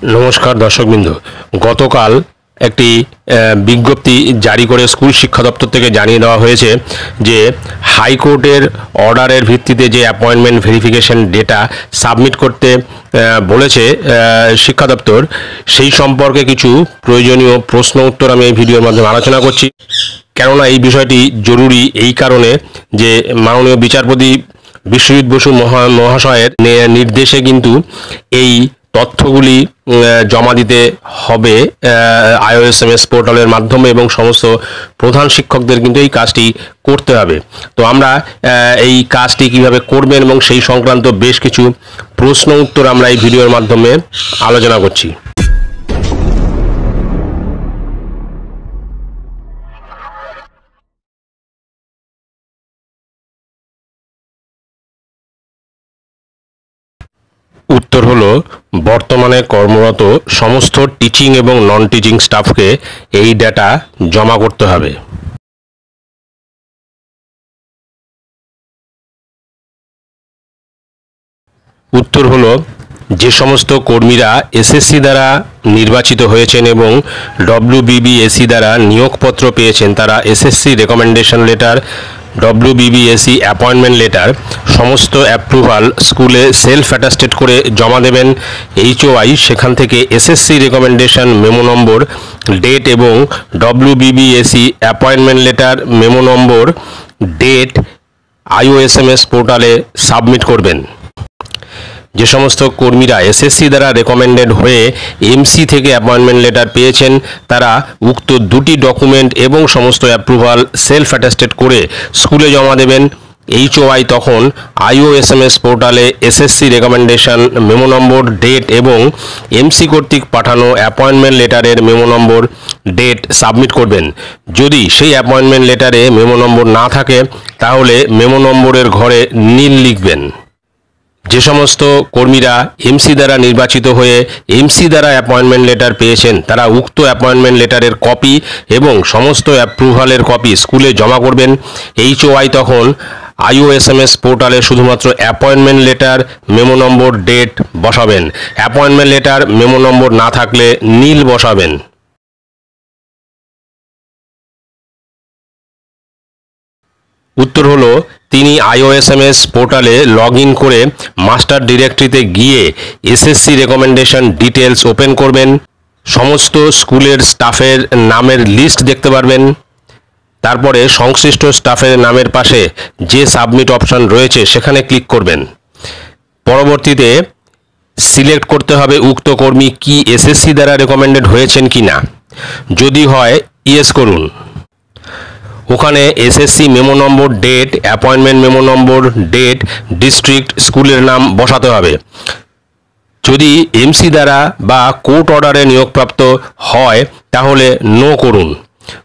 নমস্কার দর্শকবৃন্দ, গতকাল একটি বিজ্ঞপ্তি জারি করে স্কুল শিক্ষা দপ্তর থেকে জানিয়ে দেওয়া হয়েছে যে হাইকোর্টের অর্ডারের ভিত্তিতে যে অ্যাপয়েন্টমেন্ট ভেরিফিকেশন ডেটা সাবমিট করতে বলেছে শিক্ষা দপ্তর, সেই সম্পর্কে কিছু প্রয়োজনীয় প্রশ্ন উত্তর আমি এই ভিডিওর মাধ্যমে আলোচনা করছি। কেননা এই বিষয়টি জরুরি এই কারণে যে মাননীয় বিচারপতি বিশ্বজিৎ বসু মহাশয়ের নির্দেশে কিন্তু এই তথ্যগুলি জমা দিতে হবে IOSMS পোর্টালের মাধ্যমে এবং সমস্ত প্রধান শিক্ষকদের কিন্তু এই কাজটি করতে হবে। তো আমরা এই কাজটি কিভাবে করবেন এবং সেই সংক্রান্ত বেশ কিছু প্রশ্ন উত্তর আমরা এই ভিডিওর মাধ্যমে আলোচনা করছি। উত্তর হলো, বর্তমানে কর্মরত সমস্ত টিচিং এবং নন টিচিং স্টাফকে এই ডেটা জমা করতে হবে। উত্তর হলো, যে সমস্ত কর্মীরা SSC দ্বারা নির্বাচিত হয়েছেন এবং WBBSE দ্বারা নিয়োগপত্র পেয়েছেন তারা SSC recommendation letter, WBBSE appointment letter সমস্ত অ্যাপ্রুভাল স্কুলে সেলফ অ্যাটাস্টেড করে জমা দেবেন। HOI সেখান থেকে SSC recommendation memo number, date এবং WBBSE appointment letter memo number, date IOSMS পোর্টালে সাবমিট করবেন। যে সমস্ত কর্মীরা SSC দ্বারা রেকমেন্ডেড হয়ে MC থেকে অ্যাপয়েন্টমেন্ট লেটার পেয়েছেন তারা উক্ত দুটি ডকুমেন্ট এবং সমস্ত অ্যাপ্রুভাল সেলফ অ্যাটাস্টেড করে স্কুলে জমা দেবেন। HOI তখন IOSMS পোর্টালে SSC recommendation memo number, date এবং MC কর্তৃক পাঠানো অ্যাপয়েন্টমেন্ট লেটারের মেমো নম্বর, ডেট সাবমিট করবেন। যদি সেই অ্যাপয়েন্টমেন্ট লেটারে মেমো নম্বর না থাকে তাহলে মেমো নম্বরের ঘরে নীল লিখবেন। যে সমস্ত কর্মীরা MC দ্বারা নির্বাচিত হয়ে MC দ্বারা অ্যাপয়েন্টমেন্ট লেটার পেয়েছেন তারা উক্ত অ্যাপয়েন্টমেন্ট লেটারের কপি এবং সমস্ত অ্যাপ্রুভালের কপি স্কুলে জমা করবেন। HOI তখন IOSMS পোর্টালে শুধুমাত্র appointment letter memo number, date বসাবেন। অ্যাপয়েন্টমেন্ট লেটার মেমো নম্বর না থাকলে নীল বসাবেন। উত্তর হলো, তিনি IOSMS পোর্টালে লগ ইন করে মাস্টার ডিরেক্টরিতে গিয়ে SSC রেকমেন্ডেশন ডিটেলস ওপেন করবেন। সমস্ত স্কুলের স্টাফের নামের লিস্ট দেখতে পারবেন। তারপরে সংশ্লিষ্ট স্টাফের নামের পাশে যে সাবমিট অপশন রয়েছে সেখানে ক্লিক করবেন। পরবর্তীতে সিলেক্ট করতে হবে উক্ত কর্মী কি SSC দ্বারা রেকমেন্ডেড হয়েছেন কি না। যদি হয় ইয়েস করুন। ওখানে SSC memo number, date, appointment memo number, date, district, স্কুলের নাম বসাতে হবে। যদি MC দ্বারা বা কোর্ট অর্ডারে নিয়োগপ্রাপ্ত হয় তাহলে নো করুন।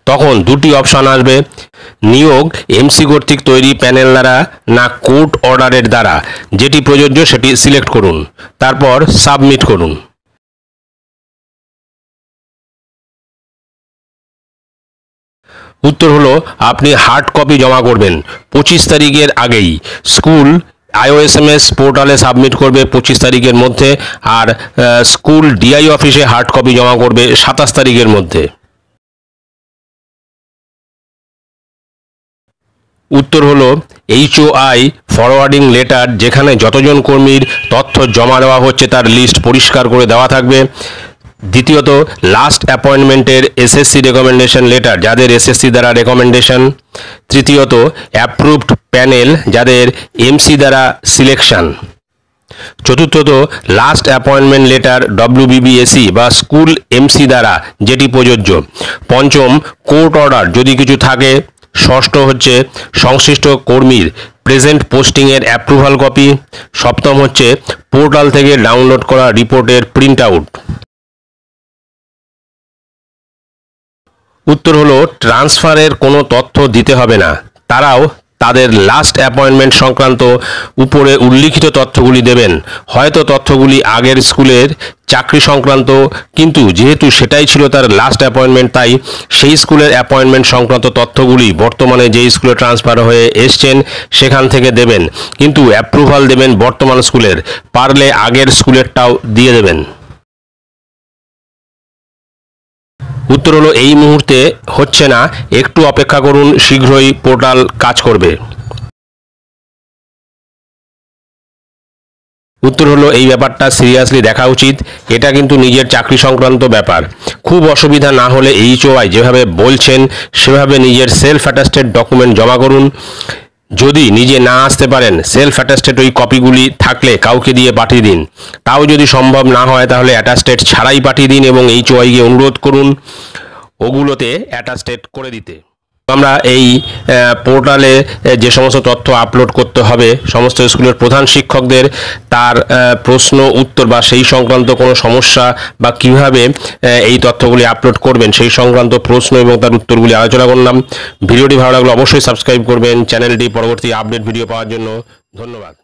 তখন দুটি অপশান আসবে, নিয়োগ MC কর্তৃক তৈরি প্যানেল দ্বারা না কোর্ট অর্ডারের দ্বারা, যেটি প্রযোজ্য সেটি সিলেক্ট করুন, তারপর সাবমিট করুন। উত্তর হলো, আপনি হার্ড কপি জমা করবেন 25 তারিখের আগেই। স্কুল IOSMS পোর্টালে সাবমিট করবে 25 তারিখের মধ্যে, আর স্কুল DI অফিসে হার্ড কপি জমা করবে 27 তারিখের মধ্যে। উত্তর হলো, HOI ফরওয়ার্ডিং লেটার যেখানে যতজন কর্মীর তথ্য জমা দেওয়া হচ্ছে তার লিস্ট পরিষ্কার করে দেওয়া থাকবে। দ্বিতীয়ত, লাস্ট অ্যাপয়েন্টমেন্টের SSC রেকমেন্ডেশন লেটার যাদের SSC দ্বারা রেকমেন্ডেশন। তৃতীয়ত, অ্যাপ্রুভড প্যানেল যাদের MC দ্বারা সিলেকশন। চতুর্থত, লাস্ট অ্যাপয়েন্টমেন্ট লেটার WBBSE বা স্কুল MC দ্বারা যেটি প্রযোজ্য। পঞ্চম, কোর্ট অর্ডার যদি কিছু থাকে। ষষ্ঠ হচ্ছে সংশ্লিষ্ট কর্মীর প্রেজেন্ট পোস্টিংয়ের অ্যাপ্রুভাল কপি। সপ্তম হচ্ছে পোর্টাল থেকে ডাউনলোড করা রিপোর্টের প্রিন্ট আউট। উত্তর হলো, ট্রান্সফারের কোনো তথ্য দিতে হবে না, তারাও তাদের লাস্ট অ্যাপয়েন্টমেন্ট সংক্রান্ত উপরে উল্লিখিত তথ্যগুলি দেবেন। হয়তো তথ্যগুলি আগের স্কুলের চাকরি সংক্রান্ত, কিন্তু যেহেতু সেটাই ছিল তার লাস্ট অ্যাপয়েন্টমেন্ট তাই সেই স্কুলের অ্যাপয়েন্টমেন্ট সংক্রান্ত তথ্যগুলি বর্তমানে যেই স্কুলে ট্রান্সফার হয়ে এসছেন সেখান থেকে দেবেন, কিন্তু অ্যাপ্রুভাল দেবেন বর্তমান স্কুলের, পারলে আগের স্কুলেরটাও দিয়ে দেবেন। উত্তর হলো এই মুহূর্তে হচ্ছে না, একটু অপেক্ষা করুন, শীঘ্রই পোর্টাল কাজ করবে। উত্তর হলো এই ব্যাপারটা সিরিয়াসলি দেখা উচিত, এটা কিন্তু নিজের চাকরি সংক্রান্ত ব্যাপার। খুব অসুবিধা না হলে HOI যেভাবে বলছেন সেভাবে নিজের সেলফ অ্যাটাস্টেড ডকুমেন্ট জমা করুন। যদি নিজে না আসতে পারেন, সেলফ অ্যাটাস্টেড ওই কপিগুলি থাকলে কাউকে দিয়ে পাঠিয়ে দিন। তাও যদি সম্ভব না হয় তাহলে অ্যাটাস্টেড ছাড়াই পাঠিয়ে দিন এবং HOI-কে অনুরোধ করুন ওগুলোতে অ্যাটাস্টেড করে দিতে। আমরা এই পোর্টালে যে সমস্ত তথ্য আপলোড করতে হবে সমস্ত স্কুলের প্রধান শিক্ষকদের, তার প্রশ্ন উত্তর বা সেই সংক্রান্ত কোনো সমস্যা বা কিভাবে এই তথ্যগুলি আপলোড করবেন সেই সংক্রান্ত প্রশ্ন এবং তার উত্তরগুলি আলোচনা করলাম। ভিডিওটি ভালো লাগলে অবশ্যই সাবস্ক্রাইব করবেন চ্যানেলটি পরবর্তী আপডেট ভিডিও পাওয়ার জন্য। ধন্যবাদ।